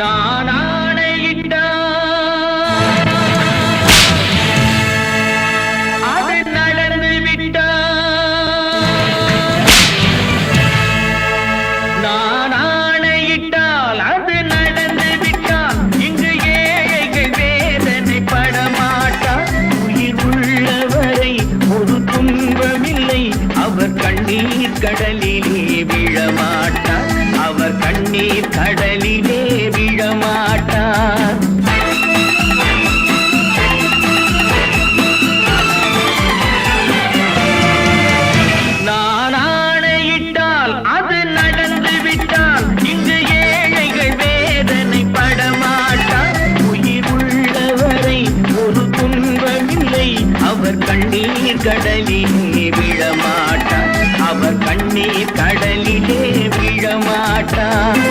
நான் ஆணையிட்டால் அது நடந்து விட்டால், நான் ஆணையிட்டால் அது நடந்து விட்டால், இங்கு ஏழைகள் வேதனை படமாட்டார். உயிர் உள்ளவரை ஒரு துன்பமில்லை, அவர் கண்ணீர் கடலிலே விழமாட்டார், அவர் கண்ணீர் கடலிலே விழமாட்டார். நான் ஆணையிட்டால் அது நடந்து விட்டால், இங்கு ஏழைகள் வேதனை படமாட்டார். உயிர் உள்ளவரை ஒரு துன்பமில்லை, அவர் கண்ணீர் கடலிலே விழமாட்டார், அவர் கண்ணீர் கடலிலே விழமாட்டார்.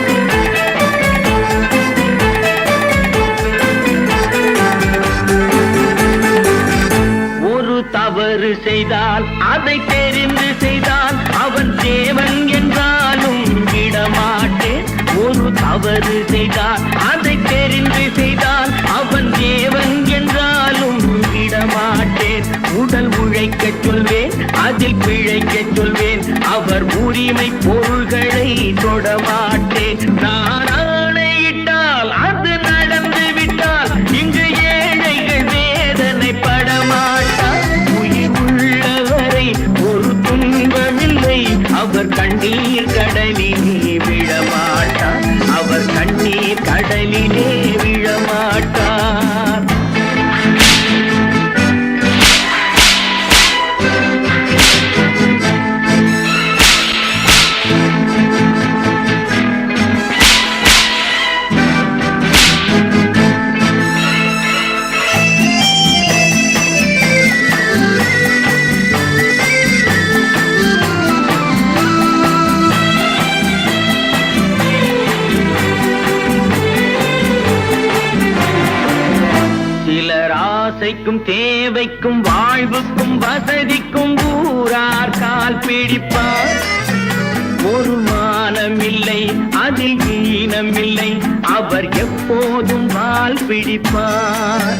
ஒரு தவறு செய்தால் அதை தெரிந்து செய்தால் அவன் தேவன் என்றாலும் விடமாட்டேன். ஒரு தவறு செய்தால் அதை தெரிந்து செய்தால் அவன் தேவன் என்றாலும் விடமாட்டேன். உடல் உழைக்கச் சொல்வேன், அதில் பிழைக்கச் சொல்வேன், அவர் உரிமை பொருள்களை தொடமாட்டேன். நான் ஆணையிட்டால் அது நடந்து விட்டால், இங்கு ஏழைகள் வேதனை படமாட்டார். உயிர் உள்ளவரை ஒரு துன்பமில்லை, அவர் கண்ணீர் கடலிலே விழமாட்டார், அவர் கண்ணீர் கடலிலே விழமாட்டார். ஆசைக்கும் தேவைக்கும் வாழ்வுக்கும் வசதிக்கும் ஊரார் கால் பிடிப்பார். ஒரு மானமில்லை, அதில் ஈனமில்லை, அவர் எப்போதும் வால் பிடிப்பார்.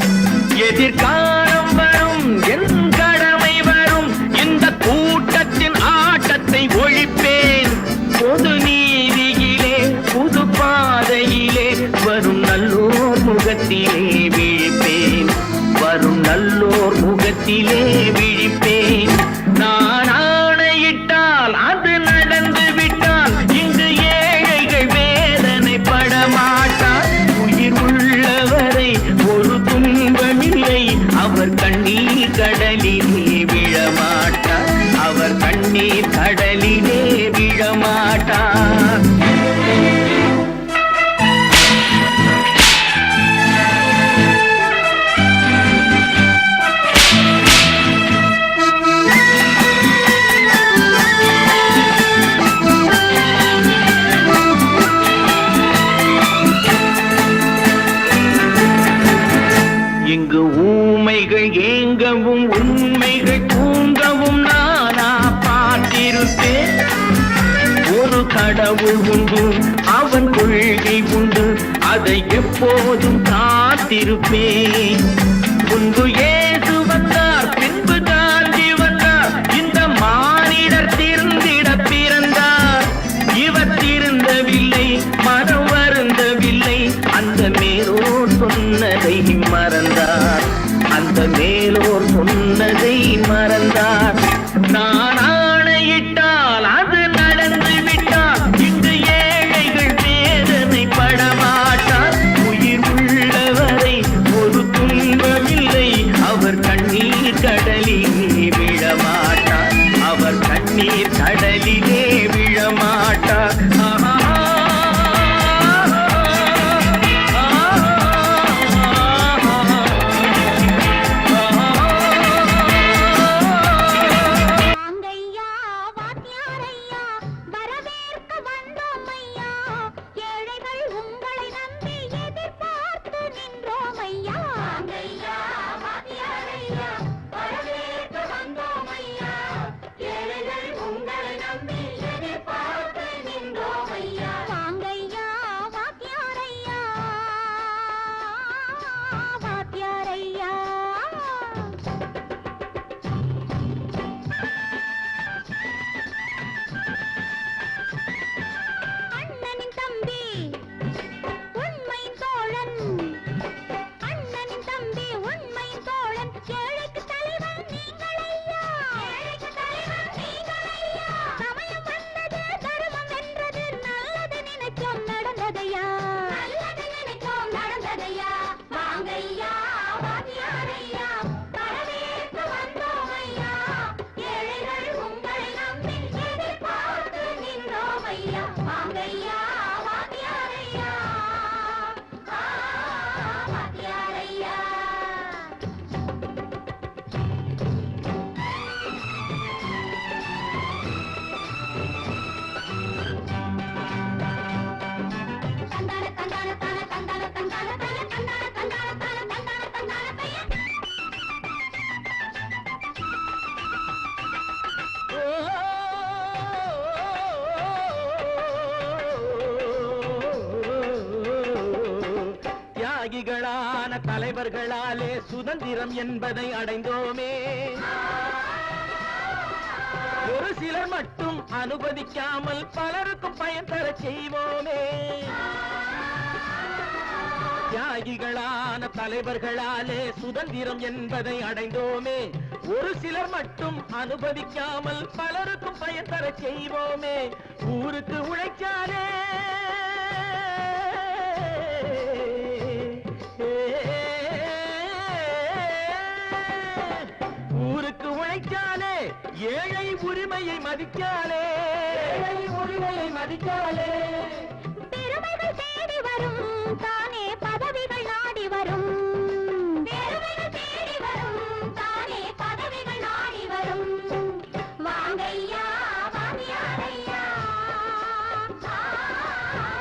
எதிர்காலம் வரும், என் கடமை வரும், இந்த கூட்டத்தின் ஆட்டத்தை ஒழிப்பேன். பொது நீதியிலே புது பாதையிலே வரும் நல்லோர் முகத்திலே விழிப்பேன், வரும் நல்லோர் முகத்திலே விழிப்பேன். நான் ஆணையிட்டால் அது நடந்து விட்டால், இங்கு ஏழைகள் வேதனை படமாட்டார். உயிர் உள்ளவரை ஒரு துன்பமில்லை, அவர் கண்ணீர் கடலிலே விழமாட்டார், அவர் கண்ணீர் கடலிலே விழமாட்டார். இங்கு ஊமைகள் ஏங்கவும் உண்மைகள் தூங்கவும் நானா பார்த்திருப்பேன். ஒரு கடவுள் உண்டு, அவன் கொள்கை உண்டு, அதை எப்போதும் காத்திருப்பேன். முன்பு இயேசு வந்தார், பின்பு காந்தி வந்தார், இந்த மானிடர் திருந்திட பிறந்தார். இவர் திருந்தவில்லை, மனம் வருந்தவில்லை, அந்த மேலோர் சொன்னதை மறந்தார், அந்த மேலோர் சொன்னதை மறந்தார். நான் ஆணையிட்டால் அது நடந்து விட்டால், இங்கு ஏழைகள் வேதனை படமாட்டார். உயிர் உள்ளவரை ஒரு துன்பமில்லை, அவர் கண்ணீர் கடலிலே விழமாட்டார், அவர் கண்ணீர் தியாகிகளான தலைவர்களாலே சுதந்திரம் என்பதை அடைந்தோமே. ஒரு சிலர் மட்டும் அனுமதிக்காமல் பலருக்கும் பயன் தர செய்வோமே. தியாகிகளான தலைவர்களாலே சுதந்திரம் என்பதை அடைந்தோமே. ஒரு சிலர் மட்டும் அனுமதிக்காமல் பலருக்கும் பயன் தர செய்வோமே. ஊருக்கு உழைச்சாலே ஊருக்கு உழைச்சாலே ஏழை உரிமையை மதிக்காலே பெருமைகள் தேடி வரும் தானே பதவிகள் நாடி வரும். பெருமைகள் தேடி வரும் தானே பதவிகள் நாடி வரும். வாங்கையா வாங்கியாரையா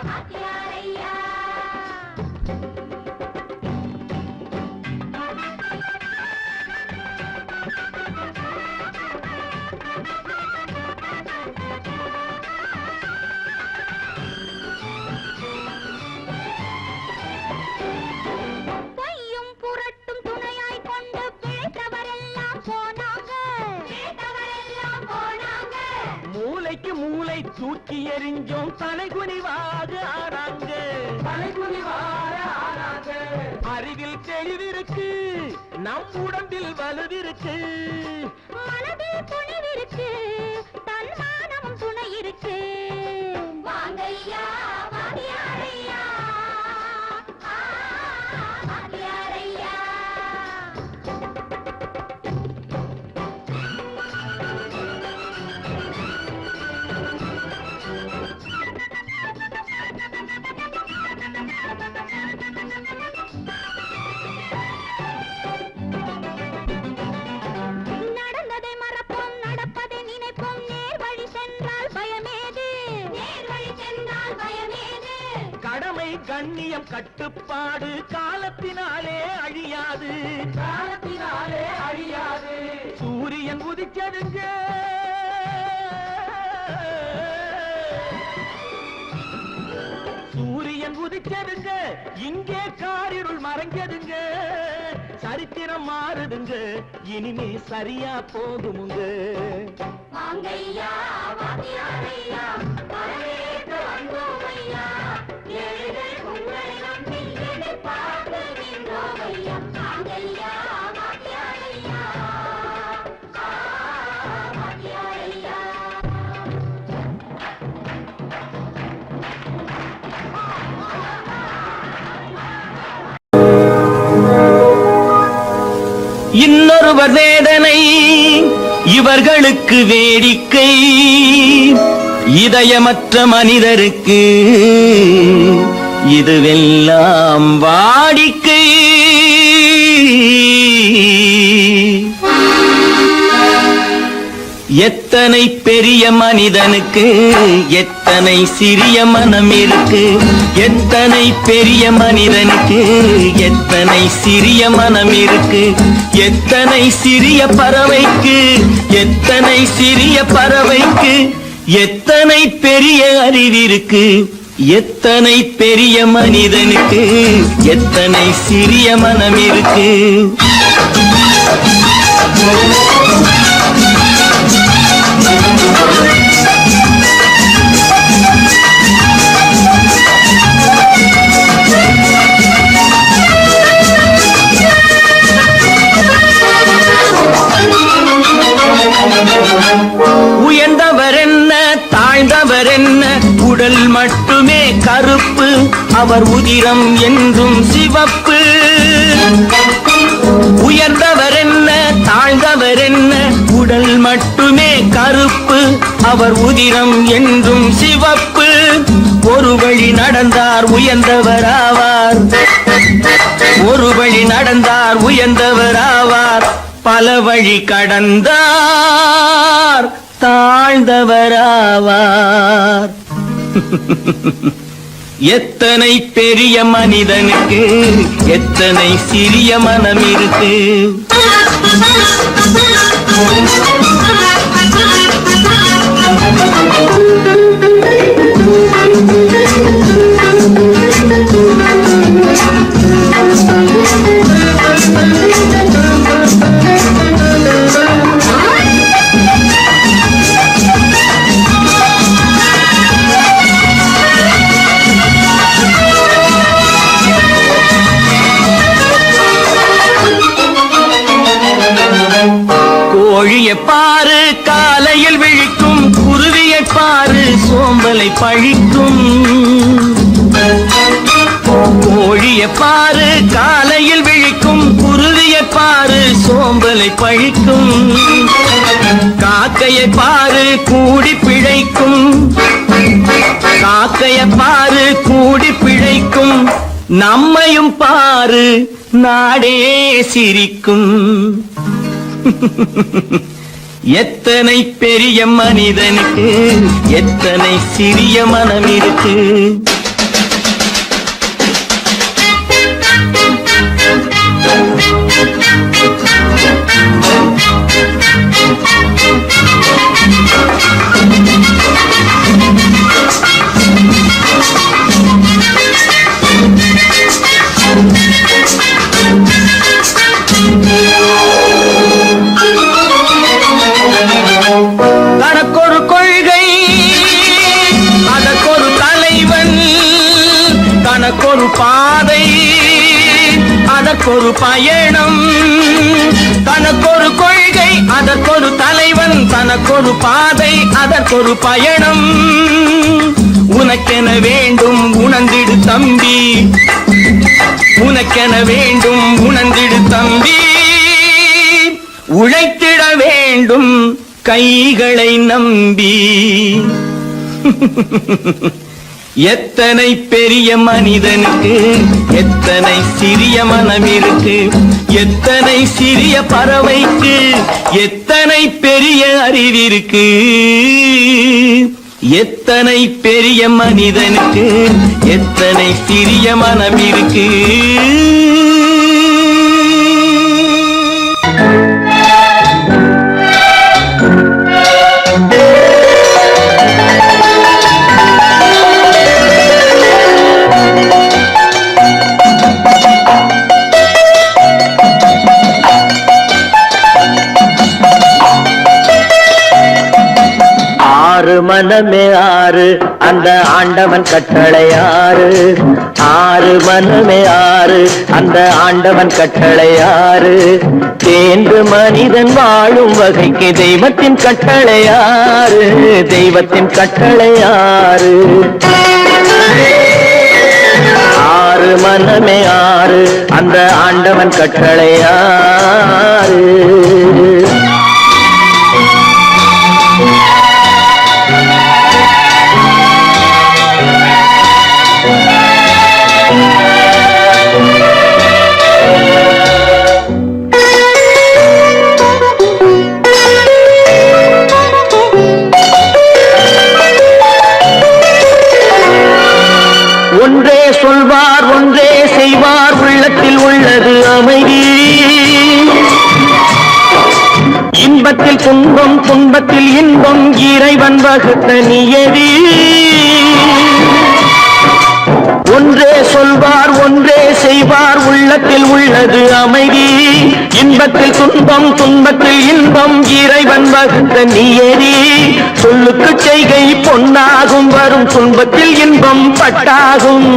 வாங்கியாரையா. மூளைக்கு மூளை தூக்கி எறிஞ்சோம் தலைகுனிவாக ஆறாங்க. அறிவில் தெளிவிருக்கு, நம் உடம்பில் வலுவிருக்கு, மனதில் துணிவிருக்கு, தன்மானமும் துணை இருக்கு. வாங்கையா வாங்கியாரையா வாங்கியாரையா. நடந்ததை மறப்போம், நடப்பதை நினைப்போம். நேர் வழி சென்றால் பயமேது, நேர் வழி சென்றால் பயமேது. கடமை கண்ணியம் கட்டுப்பாடு காலத்தினாலே அழியாது, சூரியன் உதிச்சதுங்க, சூரியன் உதிச்சதுங்க, இங்கே காரிருள் மறைஞ்சதுங்க. சரித்திரம் மாறுதுங்க, இனிமே சரியா போகுமுங்க. வாங்கையா வாங்கியாரையா வரவேற்க வந்தோமையா. ஏழைகள் உங்களை நம்பி எதிர்பார்த்து நின்றோமையா. வாங்கையா வாங்கியாரையா வாங்கியாரையா. இன்னொருவர் வேதனை இவர்களுக்கு வேடிக்கை, இதயமற்ற மனிதருக்கு இதுவெல்லாம் வாடிக்கை. எத்தனை பெரிய மனிதனுக்கு எத்தனை சிறிய மனம் இருக்கு, எத்தனை பெரிய மனிதனுக்கு எத்தனை சிறிய மனம் இருக்கு. எத்தனை சிறிய பறவைக்கு எத்தனை சிறிய பறவைக்கு எத்தனை பெரிய அறிவிருக்கு. எத்தனை பெரிய மனிதனுக்கு எத்தனை சிறிய மனம் இருக்கு. உயர்ந்தவர் என்ன தாழ்ந்தவர் என்ன, உடல் மட்டுமே கருப்பு, அவர் உதிரம் என்றும் சிவப்பு. உயர்ந்தவர் என்ன தாழ்ந்தவர் என்ன, உடல் மட்டுமே கருப்பு, அவர் உதிரம் என்றும் சிவப்பு. ஒரு வழி நடந்தார் உயர்ந்தவராவார். ஒரு வழி நடந்தார் உயர்ந்தவராவார். பல வழி கடந்தார் தாழ்ந்தவராவார். எத்தனை பெரிய மனிதனுக்கு எத்தனை சிறிய மனம் இருக்கு. கோழியை பாரு காலையில் விழிக்கும், குருவியை பாரு சோம்பலை பழிக்கும். கோழியை பாரு காலையில் விழிக்கும், குருவியை பாரு சோம்பலை பழிக்கும். காக்கையை பாரு கூடி பிழைக்கும், காக்கையை பாரு கூடி பிழைக்கும். நம்மையும் பாரு நாடே சிரிக்கும். எத்தனை பெரிய மனிதனுக்கு எத்தனை சிறிய மனம் இருக்கு. தனக்கொரு கொள்கை அதற்கொரு தலைவன், தனக்கொரு பாதை அதற்கொரு பயணம். தனக்கொரு கொள்கை அதற்கொரு தலைவன், தனக்கொரு பாதை அதற்கொரு பயணம். உனக்கென வேண்டும் உணர்ந்திடு தம்பி, உனக்கென வேண்டும் உணர்ந்திடு தம்பி. உழைத்திட வேண்டும் கைகளை நம்பி. எத்தனை பெரிய மனிதனுக்கு எத்தனை சிறிய மனம் இருக்கு. எத்தனை சிறிய பறவைக்கு எத்தனை பெரிய அறிவிருக்கு. எத்தனை பெரிய மனிதனுக்கு எத்தனை சிறிய மனம் இருக்கு. ஆறு மனமே ஆறு அந்த ஆண்டவன் கட்டளை ஆறு. ஆறு மனமே ஆறு அந்த ஆண்டவன் கட்டளை ஆறு. தேர்ந்து மனிதன் வாழும் வகைக்கு தெய்வத்தின் கட்டளை ஆறு. தெய்வத்தின் கட்டளை ஆறு. ஆறு மனமே ஆறு அந்த ஆண்டவன் கட்டளை ஆறு. ஒன்றே சொல்வார் ஒன்றே செய்வார், உள்ளத்தில் உள்ளது அமைதி. இன்பத்தில் துன்பம் துன்பத்தில் இன்பம், இறைவன் வகுத்த நியதி. ஒன்றே சொல்வார் ஒன்றே செய்வார், உள்ளத்தில் உள்ளது அமைதி. இன்பத்தில் துன்பம் துன்பத்தில் இன்பம், இறைவன் வகுத்த நியதி. சொல்லுக்கு செய்கை பொன்னாகும், வரும் துன்பத்தில் இன்பம் பட்டாகும்.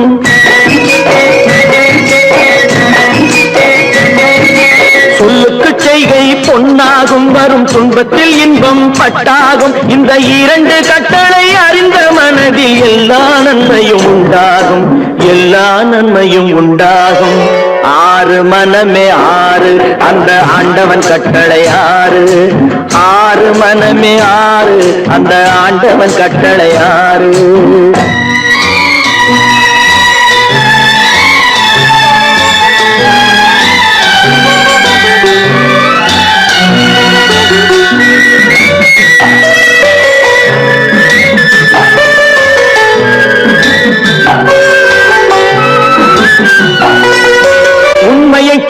சொல்லுக்கு செய்கை பொன்னாகும், வரும் துன்பத்தில் இன்பம் பட்டாகும். இந்த இரண்டு கட்டளை அறிந்த மனதில் எல்லா நன்மையும் உண்டாகும். எல்லா நன்மையும் உண்டாகும். ஆறு மனமே ஆறு அந்த ஆண்டவன் கட்டளை ஆறு. ஆறு மனமே ஆறு அந்த ஆண்டவன் கட்டளை ஆறு.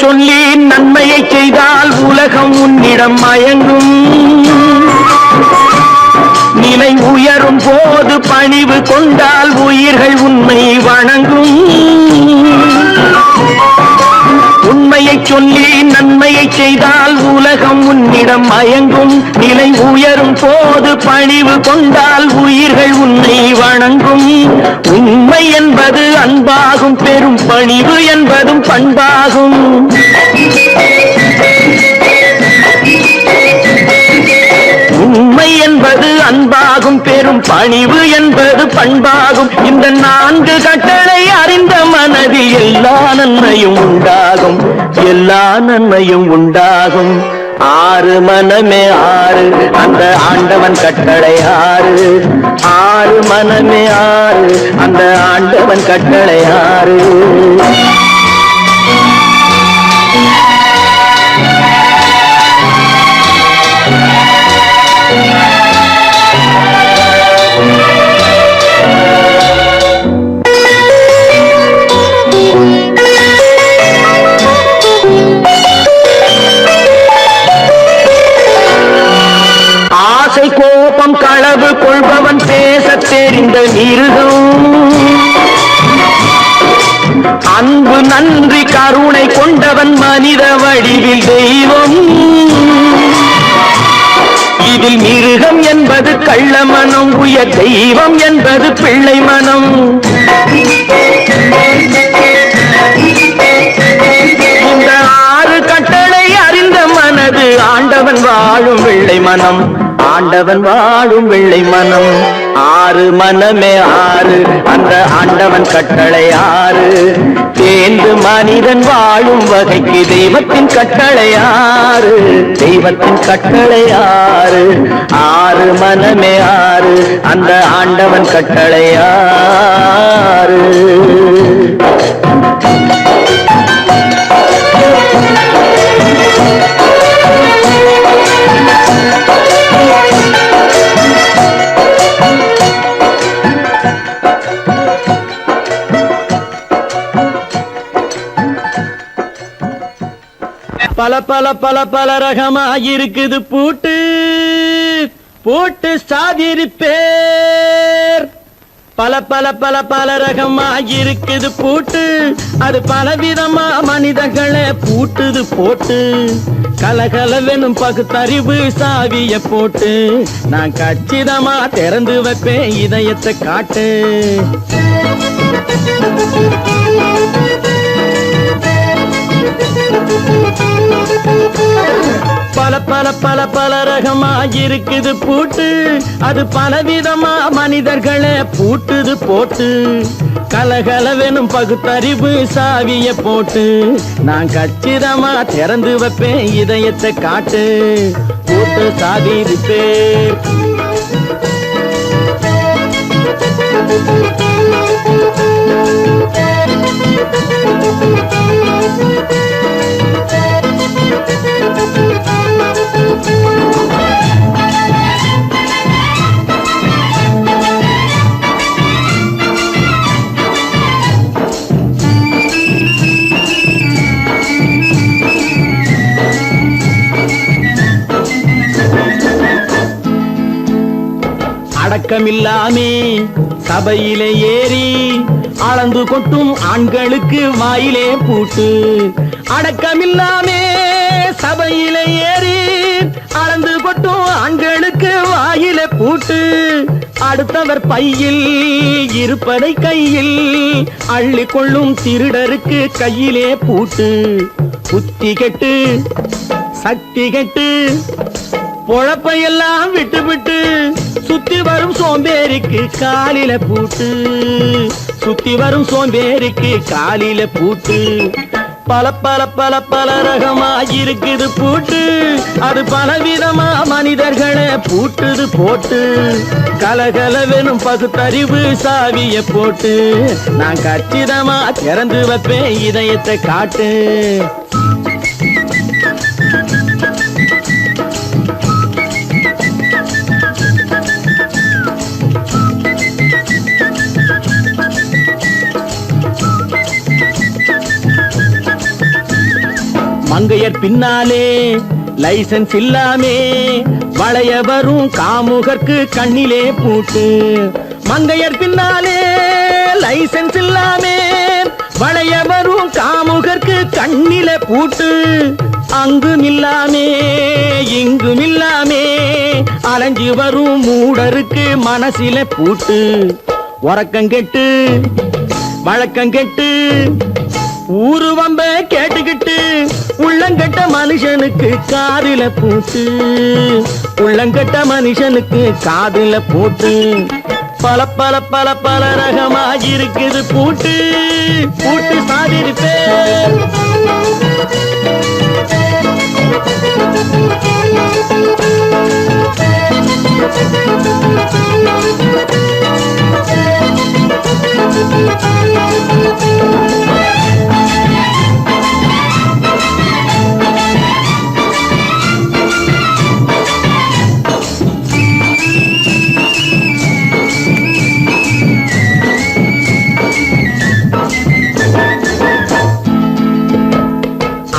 சொல்லி நன்மையை செய்தால் உலகம் உன்னிடம் மயங்கும். நிலை உயரும் போது பணிவு கொண்டால் உயிர்கள் உன்னை வணங்கும். உண்மையை சொல்லி நன்மையை செய்தால் உலகம் உன்னிடம் மயங்கும். நிலை உயரும் போது பணிவு கொண்டால் உயிர்கள் உன்னை வணங்கும். உண்மை என்பது அன்பாகும், பெரும் பணிவு என்பதும் பண்பாகும். உண்மை என்பது அன்பாகும், பெரும் பணிவு என்பது பண்பாகும். இந்த 4 கட்டளை அறிந்த மனதில் எல்லா நன்மையும் உண்டாகும், எல்லா நன்மையும் உண்டாகும். 6 மனமே 6 அந்த ஆண்டவன் கட்டளை 6. 6 மனமே 6 அந்த ஆண்டவன் கட்டளை 6. ஆசை கோபம் களவு கொள்பவன் பேசத் தெரிந்த மிருகம். அன்பு நன்றி கருணை கொண்டவன் மனித வடிவில் தெய்வம். இதில் மிருகம் என்பது கள்ள மனம், உயர் தெய்வம் என்பது பிள்ளை மனம். இந்த 6 கட்டளை அறிந்த மனது ஆண்டவன் வாழும் வெள்ளை மனம், ஆண்டவன் வாழும் வெள்ளை மனம். 6 மனமே 6 அந்த ஆண்டவன் கட்டளை 6. தேர்ந்து மனிதன் வாழும் வகைக்கு தெய்வத்தின் கட்டளை 6, தெய்வத்தின் கட்டளை 6. 6 மனமே 6 அந்த ஆண்டவன் கட்டளை 6. பல பல பல பல ரகமா இருக்குது பூட்டு பூட்டு சாதிரி பேர். பல பல பல பல ரகமா இருக்குது பூட்டு, அது பலவிதமா மனிதர்களை பூட்டுது போட்டு. கலகலவெனும் பகுத்தறிவு சாவிய போட்டு நான் கச்சிதமா திறந்து வைப்பேன் இதயத்தை காட்டு. பல பல பல பல ரகமா இருக்குது பூட்டு, அது பலவிதமா மனிதர்களை பூட்டுது போட்டு. கலகலவெனும் பகுத்தறிவு சாவிய போட்டு நான் கச்சிதமா திறந்து வைப்பேன் இதயத்தை காட்டு. பூட்டு சாதிரி பேர். அடக்கமில்லாமே சபையிலே ஏறி அளந்து கொட்டும் ஆண்களுக்கு வாயிலே பூட்டு. அடக்கமில்லாமே சபையிலே ஏறி அளந்து கொட்டும் ஆண்களுக்கு வாயிலே பூட்டு. அடுத்தவர் பையில் இருப்பதை கையில் அள்ளி கொள்ளும் திருடருக்கு கையிலே பூட்டு. புத்தி கெட்டு சக்தி கெட்டு பொழப்பையெல்லாம் விட்டு விட்டு சுத்தி வரும் சோம்பேறிக்கு காலில பூட்டு. சுத்தி வரும் சோம்பேறிக்கு காலில பூட்டு. பல பல பல பல ரகமா இருக்குது பூட்டு, அது பலவிதமா மனிதர்களை பூட்டுது போட்டு. கலகலவெனும் பகுத்தறிவு சாவிய போட்டு நான் கச்சிதமா திறந்து வைப்பேன் இதயத்தை காட்டு. மங்கையர் பின்னாலே லைசன்ஸ் இல்லாமே வளைய வரும் காமுகர்க்கு கண்ணிலே பூட்டு. மங்கையர் பின்னாலே லைசன்ஸ் இல்லாமே வளைய வரும் காமுகர்க்கு கண்ணிலே பூட்டு. அங்கும் இல்லாமே இங்கும் இல்லாமே அலைஞ்சு வரும் மூடருக்கு மனசில பூட்டு. உறக்கங்கெட்டு வழக்கங்கெட்டு ஊரு வம்ப கேட்டுக்கிட்டு உள்ளங்கட்ட மனுஷனுக்கு காதில பூட்டு. உள்ளங்கட்ட மனுஷனுக்கு காதில பூட்டு. பல பல பல பல ரகமாயிருக்குது பூட்டு. பூட்டு சாதிருப்பே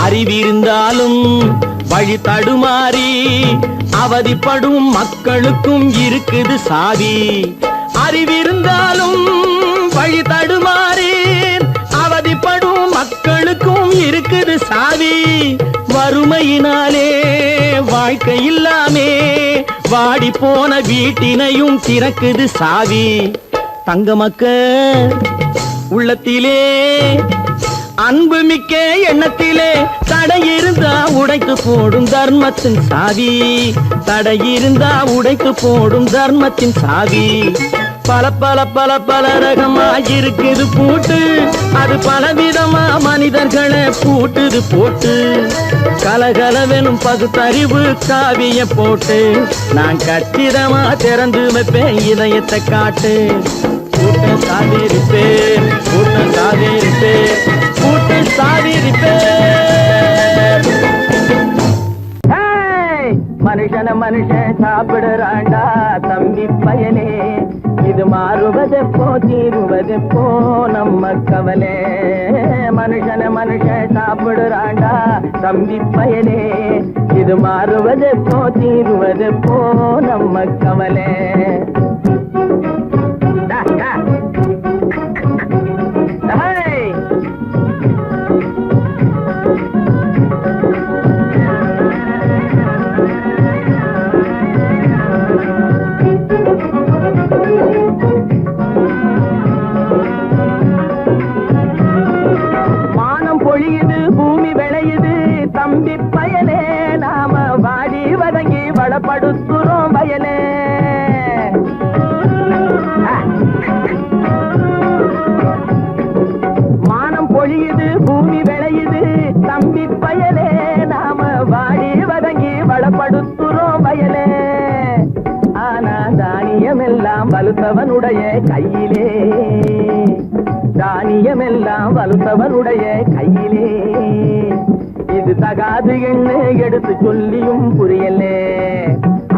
அறிவிருந்தாலும் வழி தடுமாறி அவதிப்படும் மக்களுக்கும் இருக்குது சாவி. அறிவிருந்தாலும் வழி தடுமாறி அவதிப்படும் மக்களுக்கும் இருக்குது சாவி. வறுமையினாலே வாழ்க்கை இல்லாமே வாடி போன வீட்டினையும் திறக்குது சாவி. தங்க மக்க உள்ளத்திலே அன்பு மிக்க எண்ணத்திலே தடையிருந்தா உடைத்து போடும் தர்மத்தின் சாவி. தடையிருந்தா உடைத்து போடும் தர்மத்தின் சாவி. பல பல பல பல ரகமாயிருக்குது பூட்டு. அது பலவிதமா மனிதர்களை பூட்டுது போட்டு. கலகலவெனும் பகுத்தறிவு காவிய போட்டு நான் கச்சிதமா திறந்து வைப்பேன் இதயத்தை காட்டு. கூட்டம் சாதிருப்பேன் கூட்டம் சாதிருப்பேன் கூட்டம் சாதிருப்பேன். மனுஷன மனுஷன் சாப்பிடுறாண்டா தம்பி பயலே. இது மாறுவதெப்போ தீருவதெப்போ நம்ம கவலை. மனுஷன மனுஷன் சாப்பிடுறாண்டா தம்பி பயலே. இது மாறுவதெப்போ தீருவதெப்போ நம்ம கவலை. மானம் பொழியுது பூமி விளையுது தம்பி பயலே. நாம வாடி வதங்கி வளப்படுத்துறோம் வயலே. மானம் பொழியுது பூமி விளையுது தம்பி பயலே. நாம வாடி வதங்கி வளப்படுத்துறோம் வயலே. ஆனா தானியமெல்லாம் வலுத்தவனுடைய கையிலே. தானியமெல்லாம் வலுத்தவனுடைய கையிலே. இது தகாது என்று எடுத்து சொல்லியும் புரியலே.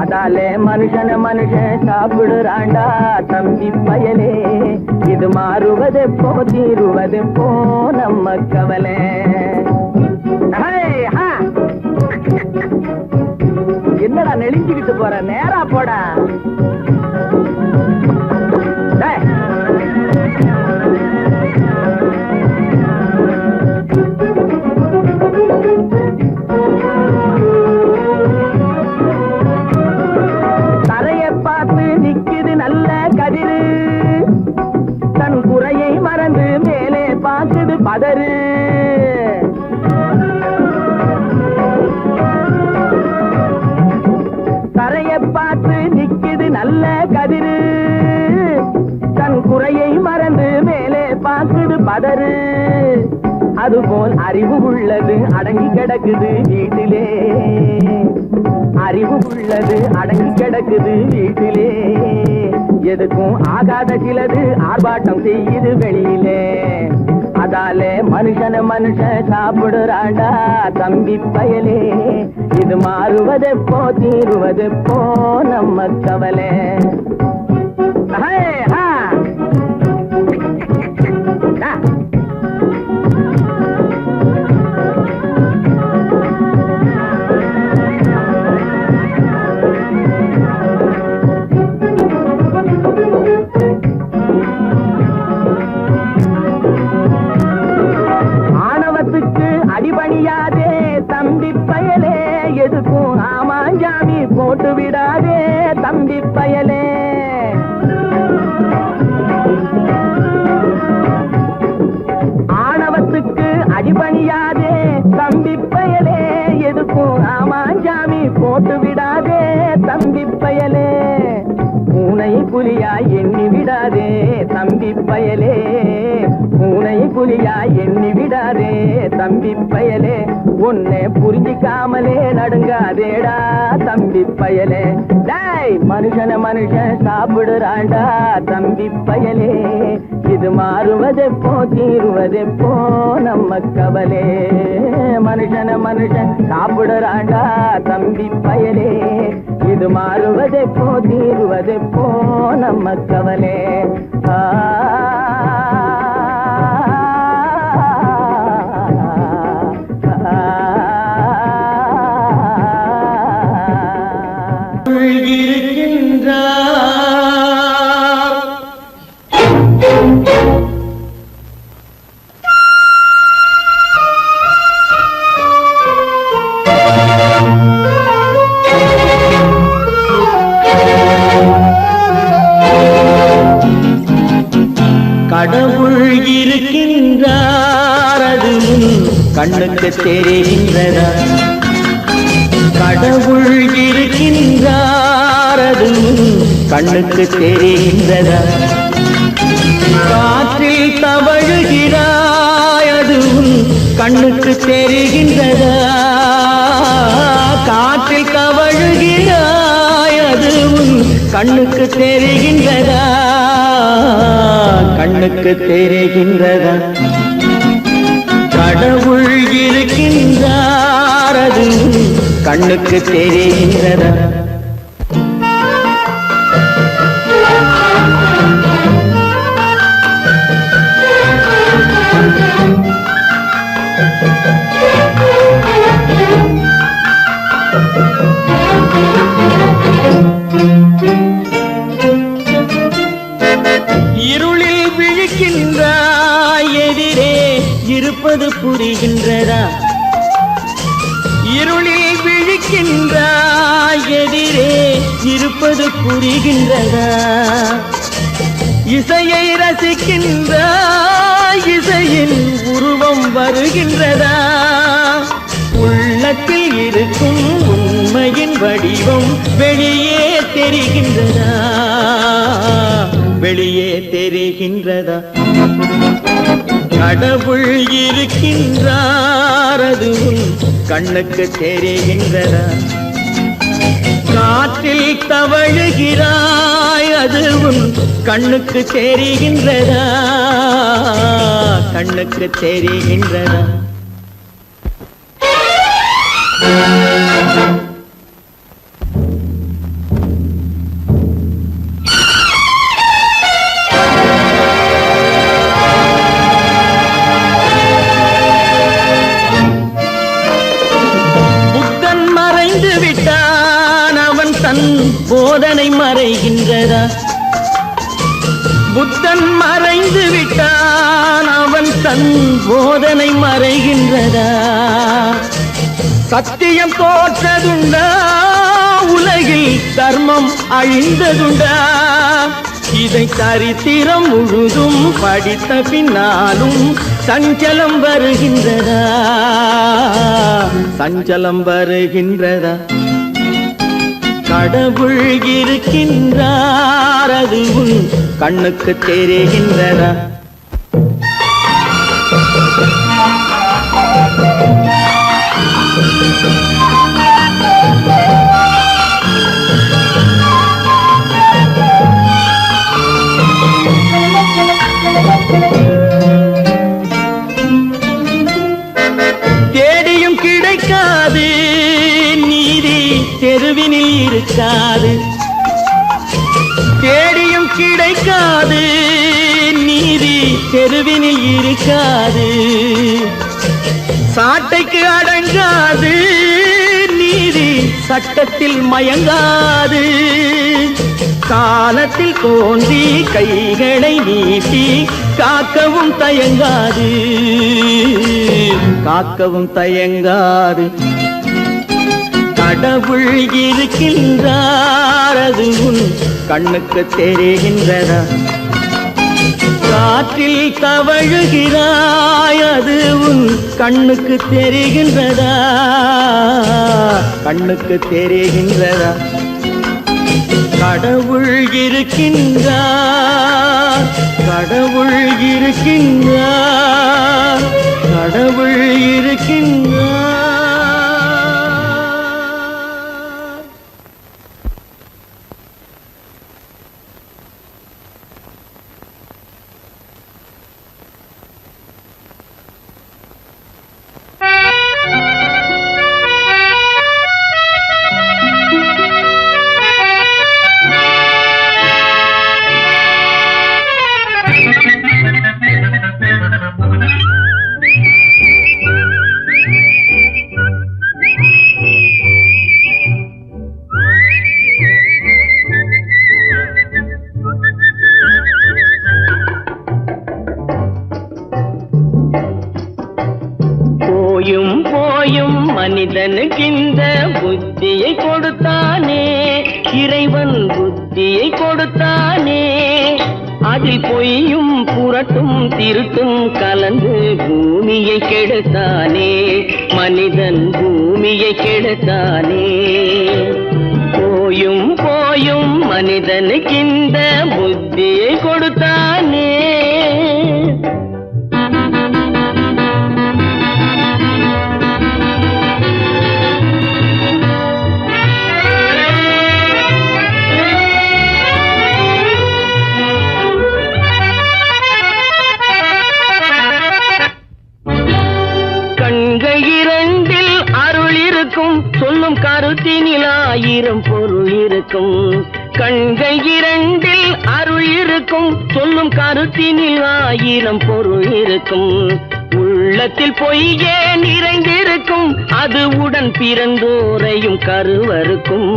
அதாலே மனுஷன மனுஷன் சாப்பிடுறாண்டா தம்பி பயலே. இது மாறுவதெப்போ தீருவதெப்போ நம்ம கவலை. என்னடா நெளிஞ்சுக்கிட்டு போற நேரா போடா. தரைய பார்த்து நிக்குது நல்ல கதிரு. தன் குறையை மறந்து மேலே பார்க்குது பதறு. தரைய பார்த்து நிக்குது நல்ல கதிரு. தன் குறையை மறந்து மேலே பார்க்குது பதறு. அதுபோல் அறிவு உள்ளது அடங்கி கிடக்குது வீட்டிலே. அறிவு உள்ளது அடங்கி கிடக்குது வீட்டிலே. எதுக்கும் ஆகாத சிலது ஆர்ப்பாட்டம் செய்யுது வெளியிலே. அதாலே மனுஷன மனுஷன் சாப்பிடுறாண்டா தம்பி பயலே. இது மாறுவதெப்போ தீருவதெப்போ நம்ம கவலை. பயலே பூனை புலியா எண்ணி விடாதே தம்பி பயலே உன்னை புரிஞ்சிக்காமலே நடுங்காதேடா தம்பி பயலே டேய் மனுஷன மனுஷன் சாப்பிடுறாண்டா தம்பி பயலே இது மாறுவதெப்போ தீருவதெப்போ நம்ம கவலே மனுஷன மனுஷன் சாப்பிடுறாண்டா தம்பி பயலே இது மாறுவதெப்போ தீருவதெப்போ நம்ம கவலே கடவுள் இருக்கின்றார் அது கண்ணுக்கு தெரிகின்றதா கடவுள் இருக்கின்றார் அது கண்ணுக்கு தெரிகின்றதா காற்றில் தவழுகிறாய் அது கண்ணுக்கு தெரிகின்றதா காற்றில் தவழுகிறாய் அது கண்ணுக்கு தெரிகின்றதா கண்ணுக்கு தெரிகின்றதா கடவுள் இருக்கின்றார் அது கண்ணுக்கு தெரிகின்றதா இருளில் விழிக்கின்றாய் எதிரே இருப்பது புரிகின்றதா இருளில் விழிக்கின்றாய் எதிரே இருப்பது புரிகின்றதா இசையை ரசிக்கின்றாய் இசையின் உருவம் வருகின்றதா உள்ளத்தில் இருக்கும் உண்மையின் வடிவம் வெளியே தெரிகின்றதா வெளியே தெரிகின்றதா கடவுள் இருக்கின்றார் அது கண்ணுக்கு தெரிகின்றதா காற்றில் தவழுகிறாய் அது கண்ணுக்கு தெரிகின்றதா கண்ணுக்கு தெரிகின்றதா போதனை மறைகின்றதா புத்தன் மறைந்து விட்டான் அவன் தன் போதனை மறைகின்றதா சத்தியம் தோற்றதுண்டா உலகில் தர்மம் அழிந்ததுண்டா இதை சரித்திரம் முழுதும் படித்த பின்னாலும் சஞ்சலம் வருகின்றதா சஞ்சலம் வருகின்றதா கடவுள் இருக்கின்றார் அது கண்ணுக்கு தெரிகின்றதா தேடியும் கிடைக்காது நீதி தெருவினில் இருக்காது தேடியும் கிடைக்காது நீதி தெருவினில் இருக்காது சாட்டைக்கு அடங்காது நீதி சட்டத்தில் மயங்காது காலத்தில் தோன்றி கைகளை நீட்டி காக்கவும் தயங்காது காக்கவும் தயங்காது கடவுள் இருக்கின்றார் அது கண்ணுக்கு தெரிகின்றதா காற்றில் தவழுகிறாய் அது கண்ணுக்கு தெரிகின்றதா கண்ணுக்கு தெரிகின்றதா கடவுள் இருக்கின்றார், கடவுள் இருக்கின்றார், கடவுள் இருக்கின்றார். மனிதனுக்கிந்த புத்தியை கொடுத்தானே, இறைவன் புத்தியை கொடுத்தானே. அதில் பொய்யும் புரட்டும் திருட்டும் கலந்து பூமியை கெடுத்தானே, மனிதன் பூமியை கெடுத்தானே. போயும் போயும் மனிதனுக்கிந்த புத்தியை கொடுத்தானே. சொல்லும் கருத்தினில் ஆயிரம் பொருள் இருக்கும். கண்கள் இரண்டில் அருள் இருக்கும், சொல்லும் கருத்தினில் ஆயிரம் பொருள் இருக்கும். உள்ளத்தில் பொய்யே நிறைந்திருக்கும், அது உடன் பிறந்தோரையும் கருவருக்கும்.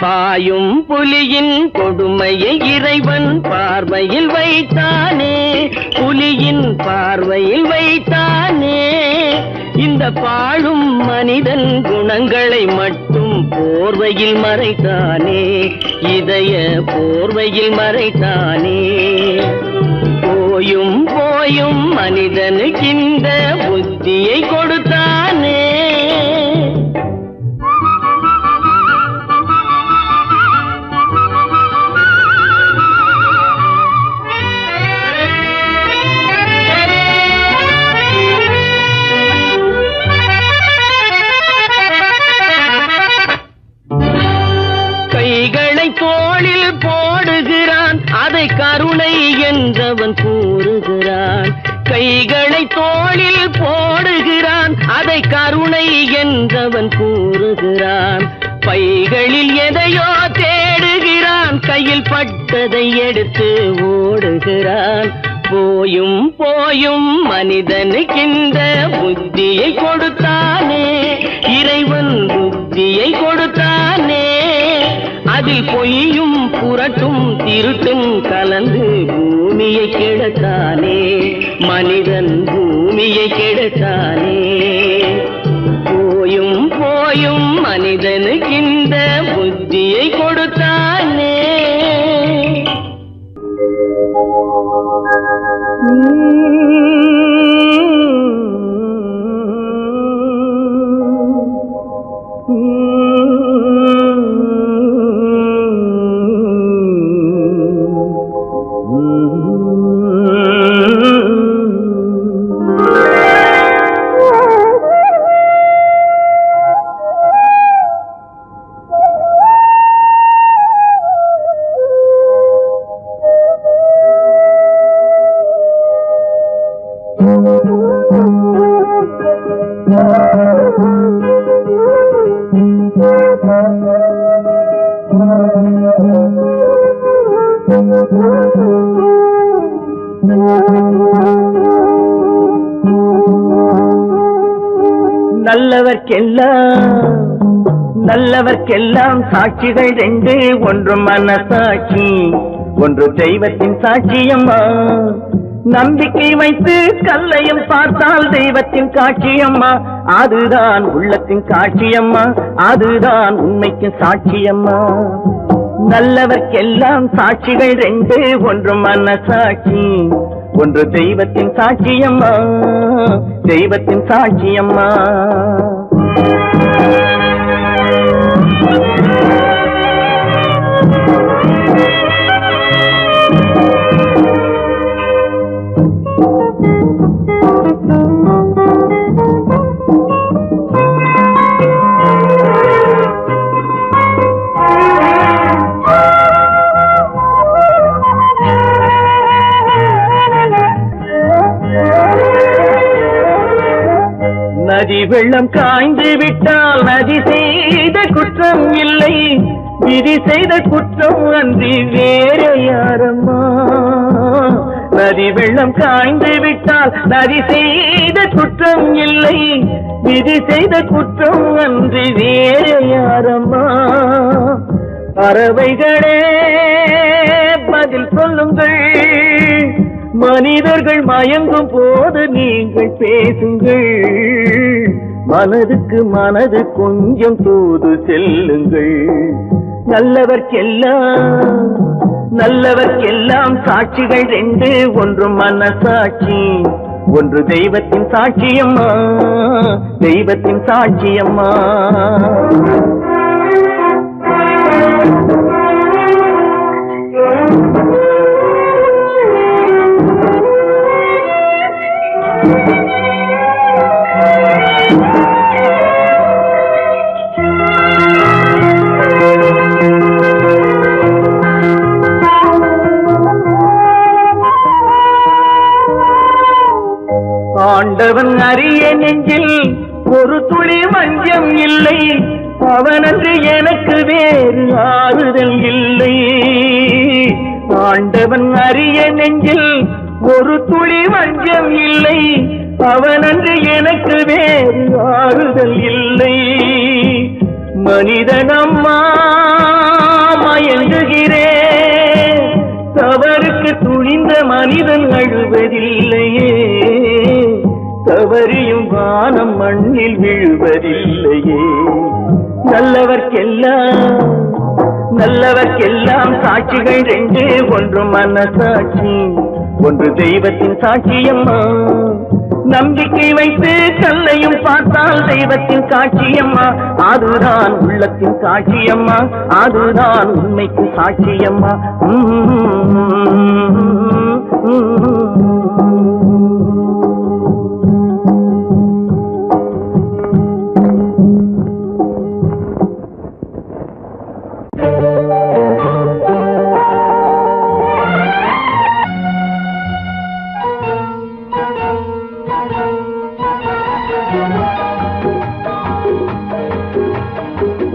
பாயும் புலியின் கொடுமையை இறைவன் பார்வையில் வைத்தானே, புலியின் பார்வையில் வைத்தானே. இந்த பாழும் மனிதன் குணங்களை மட்டும் போர்வையில் மறைத்தானே, இதய போர்வையில் மறைத்தானே. போயும் போயும் மனிதனுக்கு இந்த புத்தியை கொடுத்தானே. தோளில் போடுகிறான், அதை கருணை என்றவன் கூறுகிறான். கைகளை தோளில் போடுகிறான், அதை கருணை என்றவன் கூறுகிறான். பைகளில் எதையோ தேடுகிறான், கையில் பட்டதை எடுத்து ஓடுகிறான். போயும் போயும் மனிதனுக்கிந்த புத்தியை கொடுத்தானே, இறைவன் புத்தியை கொடுத்தானே. அதில் பொய்யும் புரட்டும் திருட்டும் கலந்து பூமியை கெடுத்தானே, மனிதன் பூமியை கெடுத்தானே. போயும் போயும் மனிதனுக்கிந்த புத்தியை கொடுத்தானே. நல்லவர்க்கெல்லாம் சாட்சிகள் ரெண்டு, ஒன்று மனசாட்சி, ஒன்று தெய்வத்தின் சாட்சியம்மா. நம்பிக்கை வைத்து கல்லையும் பார்த்தால் தெய்வத்தின் காட்சியம்மா, அதுதான் உள்ளத்தின் காட்சியம்மா, அதுதான் உண்மைக்கு சாட்சியம்மா. நல்லவர்க்கெல்லாம் சாட்சிகள் ரெண்டு, ஒன்று மனசாட்சி, ஒன்று தெய்வத்தின் சாட்சியம்மா, தெய்வத்தின் சாட்சியம்மா. நதி வெள்ளம் காய்ந்து விட்டால் நதி செய்த குற்றம் இல்லை, விதி செய்த குற்றம் அன்றி வேற யாரம்மா. நதி வெள்ளம் காய்ந்து விட்டால் நதி செய்த குற்றம் இல்லை, விதி செய்த குற்றம் அன்றி வேற யாரம்மா. பறவைகளே பதில் சொல்லுங்கள், மனிதர்கள் மயங்கும் போது நீங்கள் பேசுங்கள். மனதுக்கு மனது கொஞ்சம் தூது செல்லுங்கள். நல்லவர்க்கெல்லாம் சாட்சிகள் ரெண்டு, ஒன்று மனசாட்சி, ஒன்று தெய்வத்தின் சாட்சியம்மா, தெய்வத்தின் சாட்சியம்மா. ஆண்டவன் அறிய நெஞ்சில் ஒரு துளி வஞ்சம் இல்லை, அவனன்று எனக்கு வேறு ஆறுதல் இல்லை. ஆண்டவன் அறிய நெஞ்சில் ஒரு துளி வஞ்சம் இல்லை, அவனன்று எனக்கு வேறு ஆறுதல் இல்லை. மனிதனம்மா மயங்குகிறேன், தவறுக்கு துணிந்த மனிதன் அழுவதில்லையே, தவறியும் வானம் மண்ணில் விழுவதில்லையே. நல்லவர்க்கெல்லாம் சாட்சிகள் ரெண்டு, ஒன்று மனசாட்சி, ஒன்று தெய்வத்தின் சாட்சியம்மா. நம்பிக்கை வைத்து கல்லையும் பார்த்தால் தெய்வத்தின் சாட்சியம்மா, அதுதான் உள்ளத்தின் சாட்சியம்மா, அதுதான் உண்மைக்கு சாட்சியம்மா.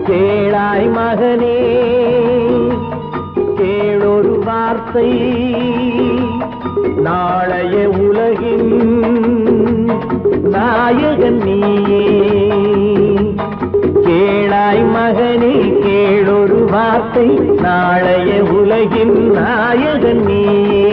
கேளாய் மகனே கேளொரு வார்த்தை, நாளைய உலகின் நாயகன் நீயே. கேளாய் மகனே கேளொரு வார்த்தை, நாளைய உலகின் நாயகன் நீயே.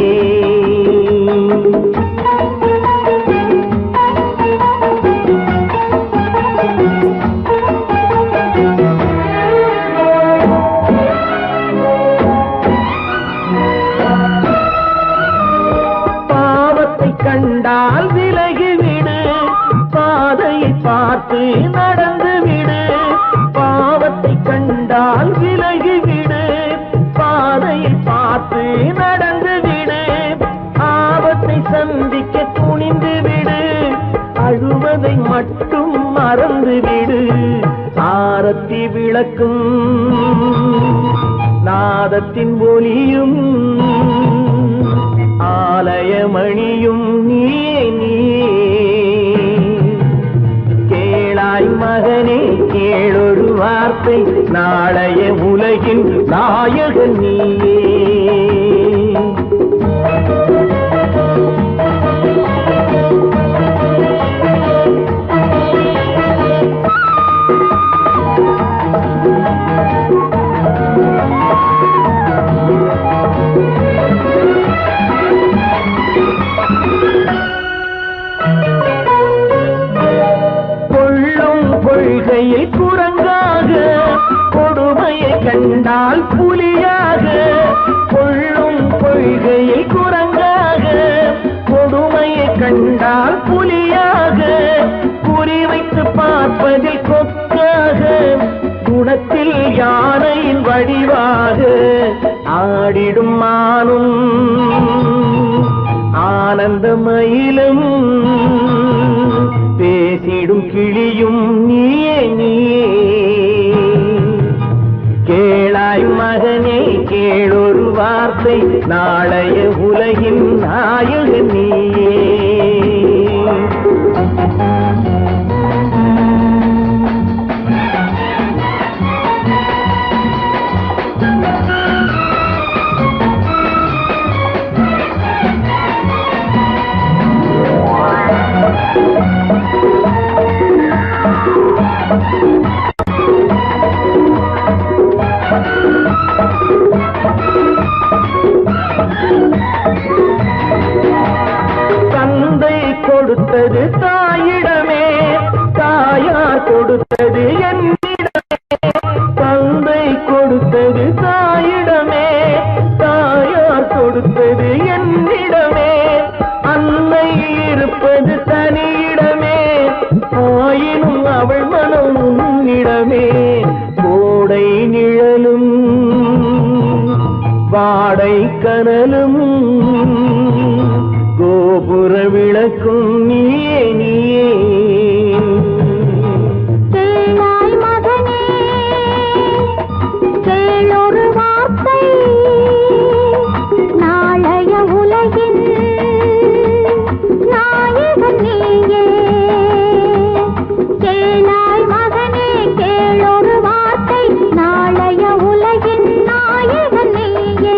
கண்டால் விலகிவிடு, பாதையை பார்த்து நடந்து விடு. பாவத்தை கண்டால் விலகிவிடு, பாதையை பார்த்து நடந்து விடு. ஆபத்தை சந்திக்க துணிந்து விடு, அழுவதை மட்டும் மறந்து விடு. ஆரத்தி விளக்கும் நாதத்தின் ஒலியும் ஆலயமணியும் நீயே நீயே. கேளாய் மகனே கேளொரு வார்த்தை, நாளைய உலகின் நாயகன் நீயே. கொள்கையில் குரங்காக, கொடுமையை கண்டால் புலியாக. கொள்ளும் கொள்கையில் குரங்காக, கொடுமையை கண்டால் புலியாக. குறிவைத்து பார்ப்பதில் கொக்காக, குணத்தில் யானையின் வடிவாக. ஆடிடும் மானும் ஆனந்த மயிலும் பேசிடும் கிளியும் நீயே நீயே கேளாய் மகனே கேளொரு வார்த்தை நாளைய உலகின் நாயகன் நீயே தந்தை கொடுத்தது தாயிடமே தாயார் கொடுத்தது என்னிடமே தந்தை கொடுத்தது தாயிடமே தாயார் கொடுத்தது என்னிடமே அன்னை இருப்பது தனியிடமே ஆயினும் அவள் மனம் உன்னிடமே கோடை நிழலும் வாடை கனலும் கோபுர விளக்கும் நீயே நீயே கேளாய் மகனே கேளொரு வார்த்தை நாளைய உலகின் நாயகன் நீயே கேளாய் மகனே கேளொரு வார்த்தை நாளைய உலகின் நாயகன் நீயே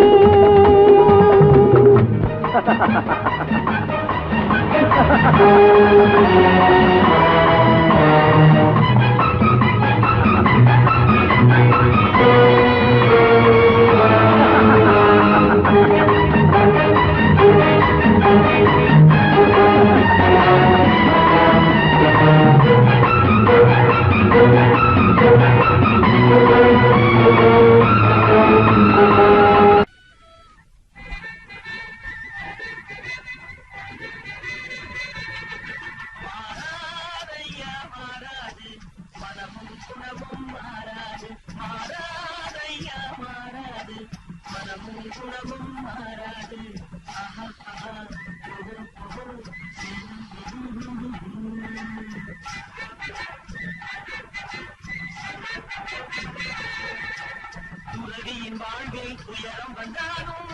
உலகின் வாழ்வில் துயரம் வந்தாலும்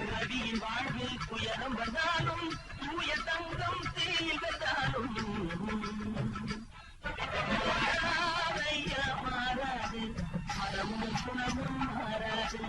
உலகின் வாழ்வில் துயரம் வந்தாலும் தூய தங்கம் தீயில் வந்தாலும் மாறாதையா மாறாது மனமும் குணமும் மாறாது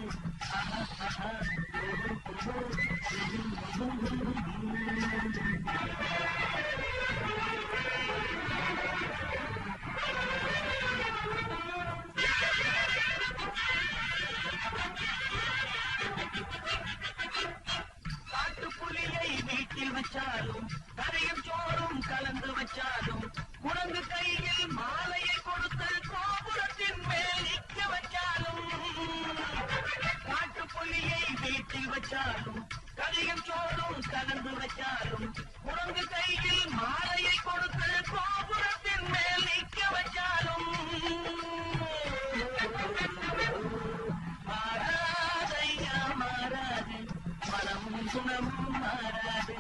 காட்டுப்புலியை வீட்டில் வச்சாலும் கரையும் சோறும் கலந்து வச்சாலும் குரங்கு கையில் மாலையை கொடுத்து கோபுரத்தின் மேல் நிற்க வச்சாலும் காட்டுப்புலியை வீட்டில் வச்சாலும் கரையும் சோறும் கலந்து வச்சாலும் குரங்கு கையில் மாலையை கொடுத்து கோபுரத்தின் மேல் நிற்க வச்சாலும் மாறாதையா மாறாது மனமும் குணமும் மாறாது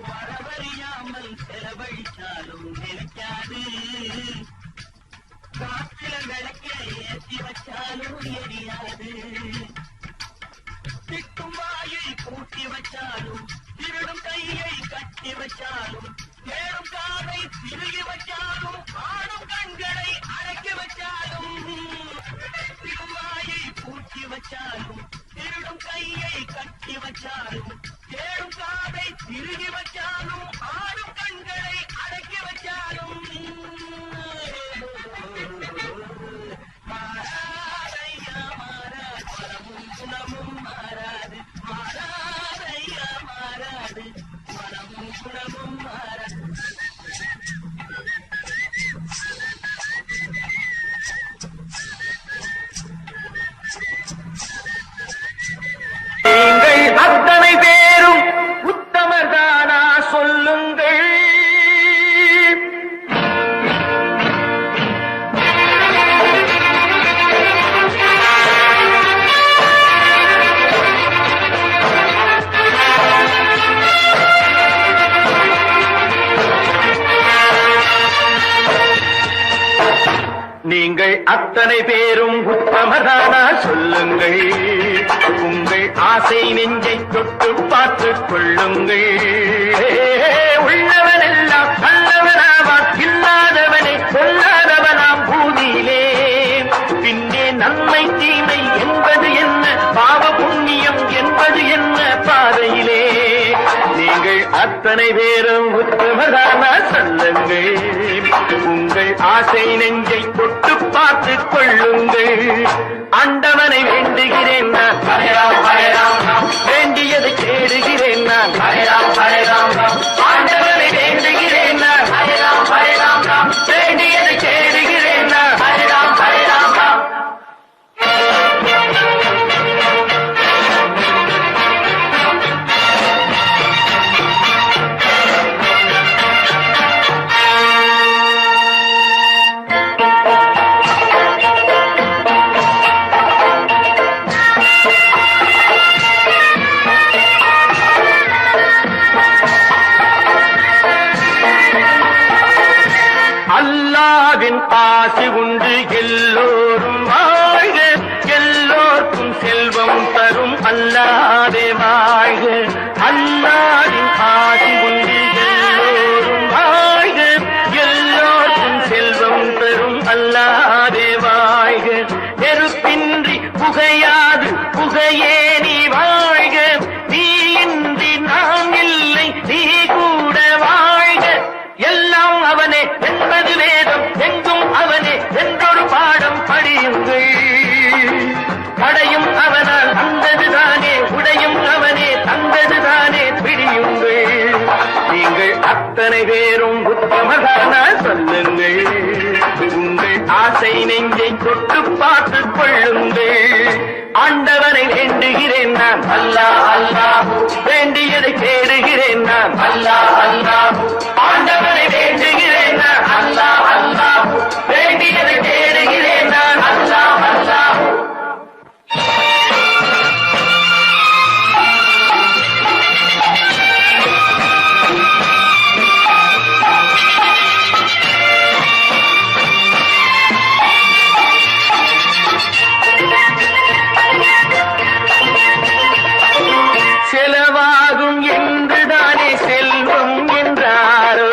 வரவறியாமல் செலவழிச்சாலும் நினைக்காது காற்றில விளக்க ஏற்றி வச்சாலும் எரியாது திட்டும் வாயை பூட்டி வச்சாலும் திருடும் கையை கட்டி வச்சாலும் தேடும் காதை திருகி வச்சாலும் ஆடும் கண்களை அடக்கி வச்சாலும் திட்டும் வாயை பூட்டி வச்சாலும் திருடும் கையை கட்டி வச்சாலும் தேடும் காதை திருகி வச்சாலும் ஆடும் கண்களை அடக்கி வச்சாலும் மாறாதையா மாறாது மனமும் குணமும் மாறாது மாறாதையா மாறாது மனமும் குணமும் மாறாது அத்தனை பேரும் உத்தமதானா சொல்லுங்கள். உங்கள் ஆசை நெஞ்சை தொட்டு பார்த்துக் கொள்ளுங்கள். உள்ளவனெல்லாம் நல்லவனாவான், இல்லாதவனை கொல்லாதவனாம் பூமியிலே. பின்னே நன்மை தீமை என்பது என்ன, பாவ புண்ணியம் என்பது என்ன பாதையிலே. நீங்கள் அத்தனை பேரும் உத்தமதானா சொல்லுங்கள். உங்கள் ஆசை நெஞ்சை தொட்டு பார்த்துக் கொள்ளுங்கள். ஆண்டவனை வேண்டுகிறேன் நான், வேண்டியதை தேடுகிறேன் நான். ஆண்டவனை வேண்டுகிறேன் நான், வேண்டியதை தேடுகிறேன் நான். அல்லாவின் ஆசி உண்டு எல்லோரும் வாழ்க, எல்லோருக்கும் செல்வம் தரும் அல்லாவே வாழ்க. அல்லாவின் ஆசி உண்டு எல்லோரும் வாழ்க, எல்லோருக்கும் செல்வம் தரும் அல்லாவே வாழ்க. நெருப்பின்றி புகையாது புகையே நீ வாழ்க, நீ இன்றி நாம் இல்லை நீ கூட வாழ்க. எல்லாம் அவனே என்பது வேதம், எங்கும் அவனே என்றொரு பாடம் படியுங்கள். படையும் அவனால் வந்ததுதானே, உடையும் அவனே தந்ததுதானே பிடியுங்கள். நீங்கள் அத்தனை பேரும் உத்தமதானா சொல்லுங்கள். உங்கள் ஆசை நெஞ்சை தொட்டு பார்த்துக் கொள்ளுங்கள். ஆண்டவனை வேண்டுகிறேன் நான், அல்லாஹ் அல்லாஹ், வேண்டியதை தேடுகிறேன் நான், அல்லாஹ் அல்லாஹ். ஆண்டவனை வேண்டுகிறேன் நான், அல்லாஹ் அல்லாஹ், வேண்டியதை தேடுகிறேன் நான், அல்லாஹ் அல்லாஹ். செலவாகும் என்றுதானே செல்வம் என்றாரோ,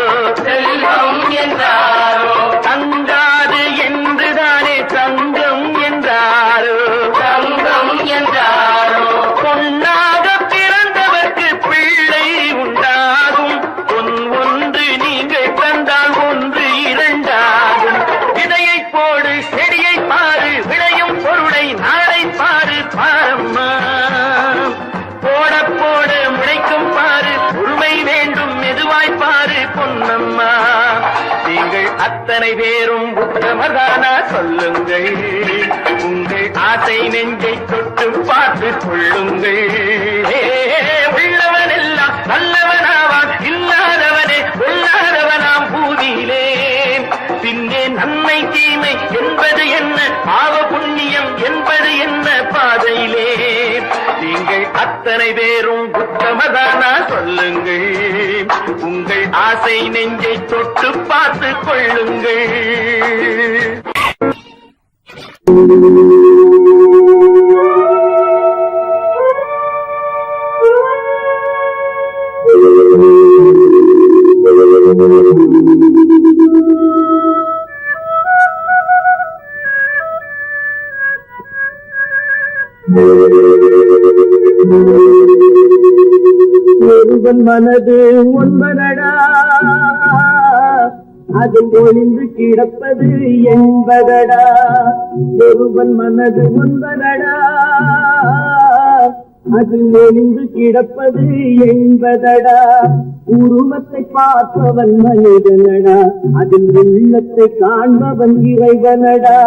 செல்வம் என்றாரோ. தங்காது என்றுதானே தங்கம் என்றாரோ, தங்கம் என்றாரோ. பொன்னாக பிறந்தவர்க்கு பிள்ளை உண்டாகும், பொன் ஒன்று நீங்கள் தந்தால் ஒன்று இரண்டாகும். விதையை போடு செடியை பாரு, விளையும் பொருளை நாளை பாரு பாரம்மா. போட போட முளைக்கும் பாரு, பொறுமை வேண்டும் மெதுவாய் பாரு பொன்னம்மா. நீங்கள் அத்தனை பேரும் உத்தமதானா சொல்லுங்கள். உங்கள் ஆசை நெஞ்சை தொட்டு பார்த்துக் கொள்ளுங்கள். உள்ளவனெல்லாம் நல்லவனாவான், இல்லாதவனே கொல்லாதவனாம் பூமியிலே. பின்னே நன்மை தீமை என்பது என்ன, பாவ புண்ணியம் என்பது என்ன பாதையிலே. நீங்கள் அத்தனை பேரும் உத்தமதானா சொல்லுங்கள். உங்கள் ஆசை நெஞ்சை தொட்டு பார்த்துக் கொள்ளுங்கள். ஒருவன் மனது ஒன்பதடா, அதில் ஒளிந்து கிடப்பது என்பதடா. ஒருவன் மனது ஒன்பதடா, அதில் ஒளிந்து கிடப்பது என்பதடா. உருவத்தை பார்ப்பவன் மனிதனடா, அதில் உள்ளத்தை காண்பவன் இறைவனடா.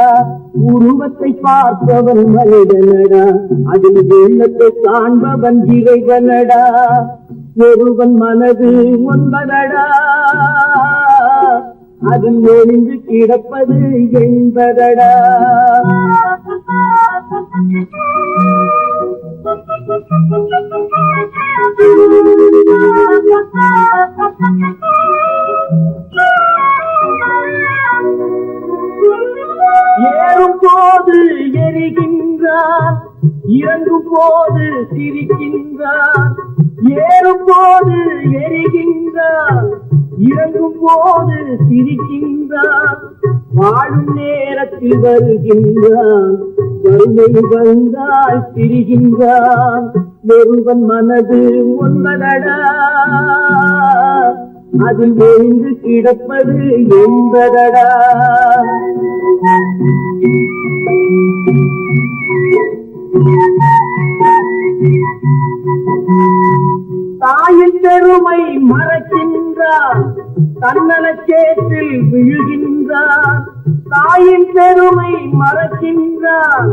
உருவத்தை பார்ப்பவன் மனிதனடா, அதில் உள்ளத்தை காண்பவன் இறைவனடா. ஒருவன் மனது ஒன்பதடா, அதில் ஒளிந்து கிடப்பது என்பதடா. ஏழு வருகின்றான், ஏறும் போது எரிகின்றான், இறங்கும் போது சிரிக்கின்றான், வாழும் நேரத்தில் வருகின்றான், வறுமை வந்தால் திரிகின்றான். ஒருவன் மனது ஒன்பதடா, அதில் ஒழிந்து கிடப்பது என்பதடா. தாயின் பெருமை மறக்கின்றான், தன்னலச்சேற்றில் விழுகின்றான். தாயின் பெருமை மறக்கின்றான்,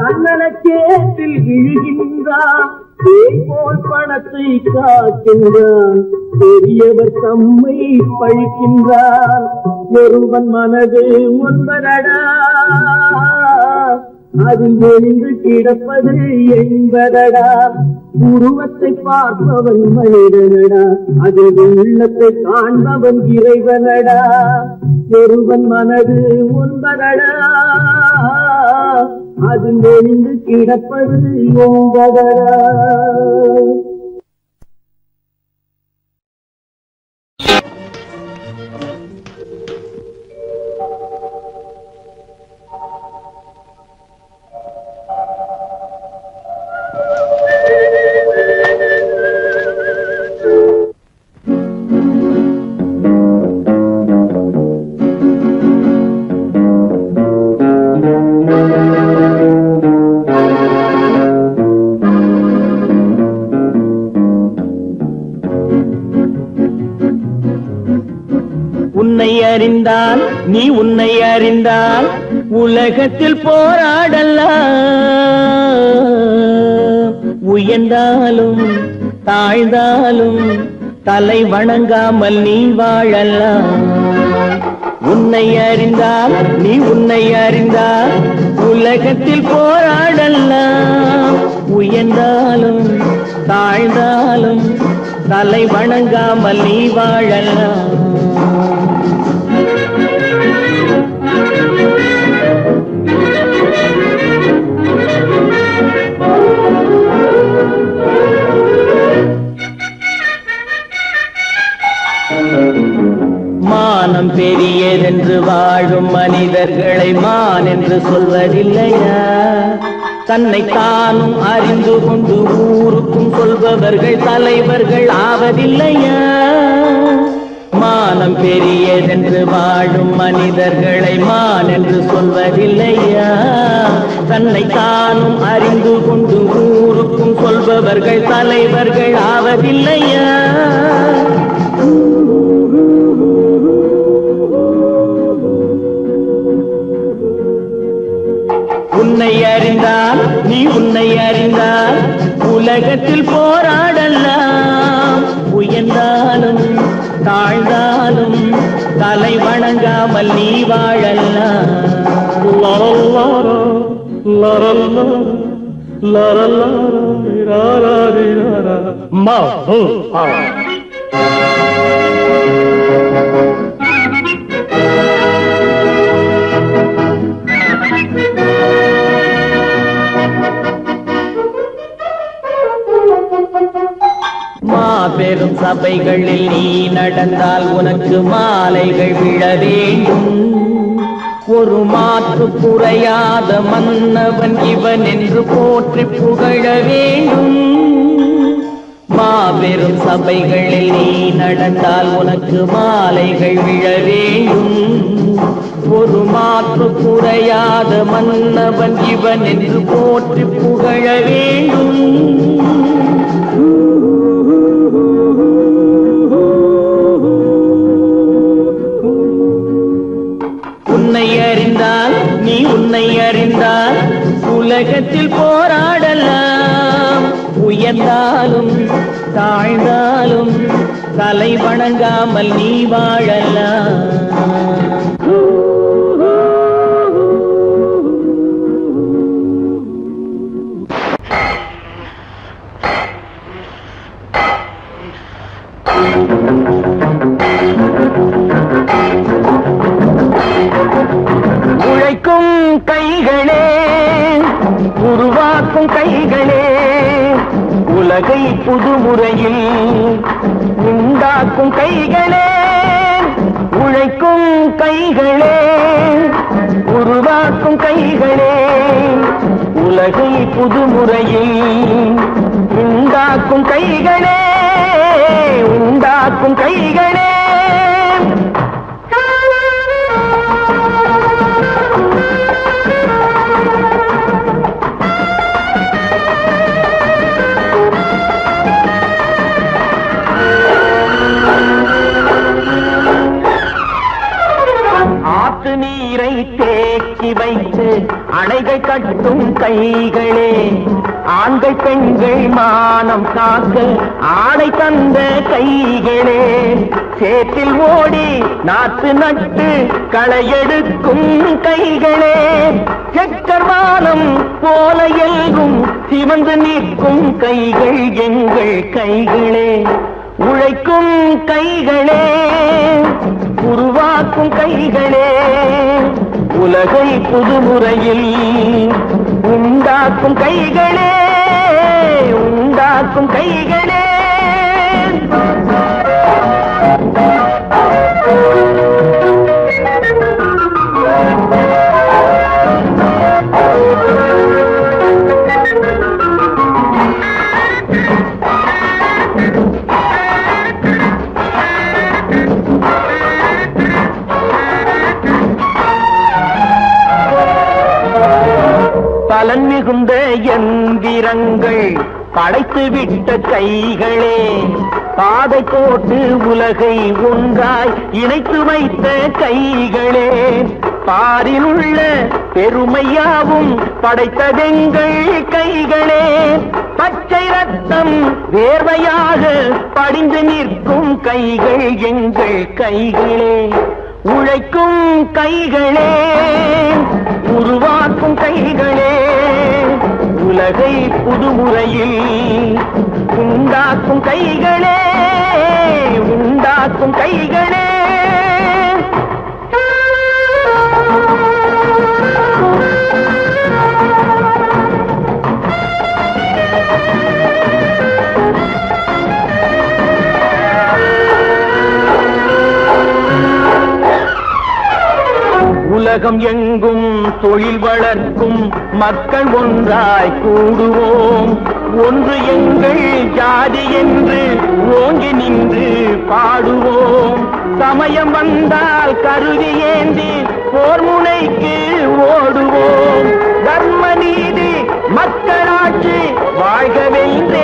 தன்னலச்சேற்றில் விழுகின்றான். போல் பணத்தை காக்கின்றான், பெரியவர் தம்மை பழிக்கின்றான். ஒருவன் மனது ஒன்பதடா, அதில் ஒளிந்து கிடப்பது என்பதடா. உருவத்தை பார்ப்பவன் மனிதனடா, அதில் உள்ளத்தை காண்பவன் இறைவனடா. ஒருவன் மனது ஒன்பதடா, அதில் ஒளிந்து கிடப்பது என்பதடா. உன்னை அறிந்தால் நீ உன்னை அறிந்தால் உலகத்தில் போராடலாம். உயர்ந்தாலும் தாழ்ந்தாலும் தலை வணங்காமல் நீ வாழலாம். உன்னை அறிந்தால் நீ உன்னை அறிந்தால் உலகத்தில் போராடலாம். உயர்ந்தாலும் தாழ்ந்தாலும் தலை வணங்காமல் நீ வாழலாம். மானம் பெரியதென்று வாழும் மனிதர்களை மான் என்று சொல்வதில்லையா? தன்னை தானும் அறிந்து கொண்டு ஊருக்கும் சொல்பவர்கள் தலைவர்கள் ஆவதில்லையா? மானம் பெரியதென்று வாழும் மனிதர்களை மான் என்று சொல்வதில்லையா? தன்னை தானும் அறிந்து கொண்டு ஊருக்கும் சொல்பவர்கள் தலைவர்கள் ஆவதில்லையா? உன்னை அறிந்தால் நீ உன்னை அறிந்தால் உலகத்தில் போராடலாம். உயர்ந்தாலும் தாழ்ந்தாலும் தலை வணங்காமல் நீ வாழலாம். மாபெரும் சபைகளில் நீ நடந்தால் உனக்கு மாலைகள் விழ வேண்டும். ஒரு மாற்று குறையாத மன்னவன் இவன் என்று போற்றி புகழ வேண்டும். மாபெரும் சபைகளில் நீ நடந்தால் உனக்கு மாலைகள் விழ வேண்டும். ஒரு மாற்று குறையாத மன்னவன் இவன் என்று போற்றி புகழ வேண்டும். உன்னை அறிந்தால் நீ உன்னை அறிந்தால் உலகத்தில் போராடலாம். உயர்ந்தாலும் தாழ்ந்தாலும் தலை வணங்காமல் நீ வாழலாம். உழைக்கும் கைகளே, உருவாக்கும் கைகளே, உலக உலகை புதுமுறையில் உண்டாக்கும் கைகளே, உழைக்கும் கைகளே, உருவாக்கும் கைகளே, உலகை புதுமுறையில் உண்டாக்கும் கைகளே, உண்டாக்கும் கைகளே. ஆத்து நீரை தேக்கி வைத்து அணைகள் கட்டும் கைகளே, ஆண்கள் பெண்கள் மானம் காக்க ஆடை தந்த கைகளே, சேற்றில் ஓடி நாத்து நட்டு களையெடுக்கும் கைகளே, செக்கர்வானம் போல எல்கும் சிவந்து நிற்கும் கைகள் எங்கள் கைகளே, உழைக்கும் கைகளே, உருவாக்கும் கைகளே, உலகை புதுமுறையில் உண்டாக்கும் கைகளே, உண்டாக்கும் கைகளே. பலன் மிகுந்த எந்திரங்கள் படைத்துவிட்ட கைகளே, பாதை போட்டு உலகை ஒன்றாய் இணைத்து வைத்த கைகளே, பாரில் உள்ள பெருமையாவும் படைத்ததெங்கள் கைகளே, பச்சை ரத்தம் வேர்வையாக படிந்து நிற்கும் கைகள் எங்கள் கைகளே, உழைக்கும் கைகளே, உருவாக்கும் கைகளே, உலகை புதுமுறையில் உண்டாக்கும் கைகளே, உண்டாக்கும் கைகளே. உலகம் எங்கும் தொழில் வளர்க்கும் மக்கள் ஒன்றாய் கூடுவோம், ஒன்று எங்கள் ஜாதி என்று ஓங்கி நின்று பாடுவோம், சமயம் வந்தால் கருதி ஏந்தி போர் முனைக்கு ஓடுவோம், தர்ம நீதி மக்களாட்சி வாழ்கவென்றே